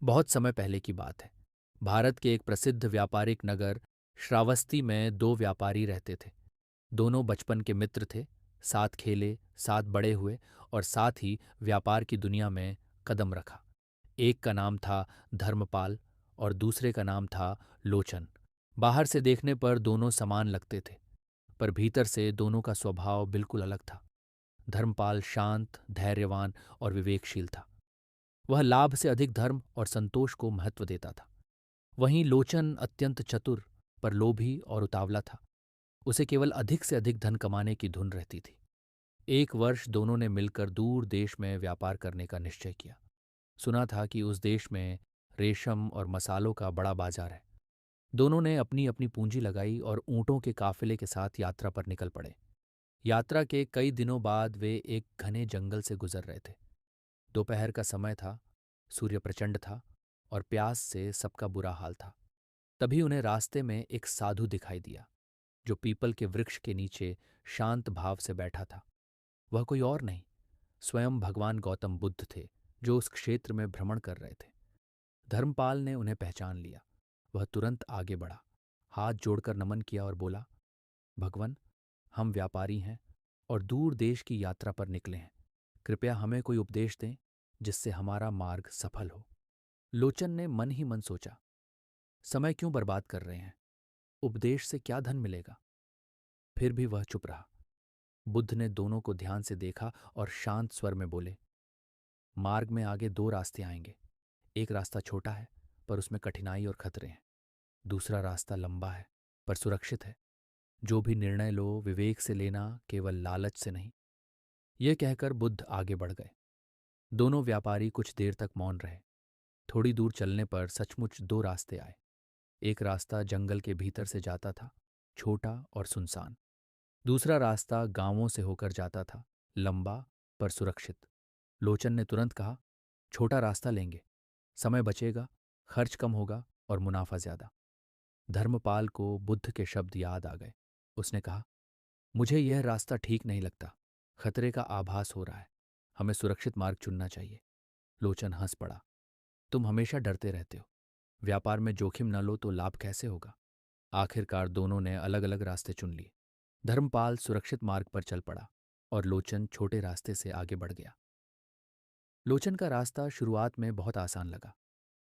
बहुत समय पहले की बात है। भारत के एक प्रसिद्ध व्यापारिक नगर श्रावस्ती में दो व्यापारी रहते थे। दोनों बचपन के मित्र थे। साथ खेले, साथ बड़े हुए और साथ ही व्यापार की दुनिया में कदम रखा। एक का नाम था धर्मपाल और दूसरे का नाम था लोचन। बाहर से देखने पर दोनों समान लगते थे, पर भीतर से दोनों का स्वभाव बिल्कुल अलग था। धर्मपाल शांत, धैर्यवान और विवेकशील था। वह लाभ से अधिक धर्म और संतोष को महत्व देता था। वहीं लोचन अत्यंत चतुर, पर लोभी और उतावला था। उसे केवल अधिक से अधिक धन कमाने की धुन रहती थी। एक वर्ष दोनों ने मिलकर दूर देश में व्यापार करने का निश्चय किया। सुना था कि उस देश में रेशम और मसालों का बड़ा बाजार है। दोनों ने अपनी अपनी पूंजी लगाई और ऊंटों के काफिले के साथ यात्रा पर निकल पड़े। यात्रा के कई दिनों बाद वे एक घने जंगल से गुजर रहे थे। दोपहर का समय था, सूर्य प्रचंड था और प्यास से सबका बुरा हाल था। तभी उन्हें रास्ते में एक साधु दिखाई दिया, जो पीपल के वृक्ष के नीचे शांत भाव से बैठा था। वह कोई और नहीं, स्वयं भगवान गौतम बुद्ध थे, जो उस क्षेत्र में भ्रमण कर रहे थे। धर्मपाल ने उन्हें पहचान लिया। वह तुरंत आगे बढ़ा, हाथ जोड़कर नमन किया और बोला, भगवन, हम व्यापारी हैं और दूर देश की यात्रा पर निकले हैं। कृपया हमें कोई उपदेश दें जिससे हमारा मार्ग सफल हो। लोचन ने मन ही मन सोचा, समय क्यों बर्बाद कर रहे हैं, उपदेश से क्या धन मिलेगा। फिर भी वह चुप रहा। बुद्ध ने दोनों को ध्यान से देखा और शांत स्वर में बोले, मार्ग में आगे दो रास्ते आएंगे। एक रास्ता छोटा है, पर उसमें कठिनाई और खतरे हैं। दूसरा रास्ता लंबा है, पर सुरक्षित है। जो भी निर्णय लो, विवेक से लेना, केवल लालच से नहीं। यह कहकर बुद्ध आगे बढ़ गए। दोनों व्यापारी कुछ देर तक मौन रहे। थोड़ी दूर चलने पर सचमुच दो रास्ते आए। एक रास्ता जंगल के भीतर से जाता था, छोटा और सुनसान। दूसरा रास्ता गांवों से होकर जाता था, लंबा पर सुरक्षित। लोचन ने तुरंत कहा, छोटा रास्ता लेंगे, समय बचेगा, खर्च कम होगा और मुनाफा ज्यादा। धर्मपाल को बुद्ध के शब्द याद आ गए। उसने कहा, मुझे यह रास्ता ठीक नहीं लगता। खतरे का आभास हो रहा है। हमें सुरक्षित मार्ग चुनना चाहिए। लोचन हंस पड़ा, तुम हमेशा डरते रहते हो। व्यापार में जोखिम न लो तो लाभ कैसे होगा। आखिरकार दोनों ने अलग अलग रास्ते चुन लिए। धर्मपाल सुरक्षित मार्ग पर चल पड़ा और लोचन छोटे रास्ते से आगे बढ़ गया। लोचन का रास्ता शुरुआत में बहुत आसान लगा।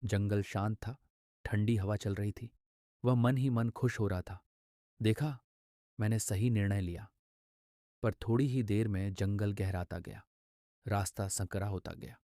जंगल शांत था, ठंडी हवा चल रही थी। वह मन ही मन खुश हो रहा था। देखा, मैंने सही निर्णय लिया। पर थोड़ी ही देर में जंगल गहराता गया। रास्ता संकरा होता गया।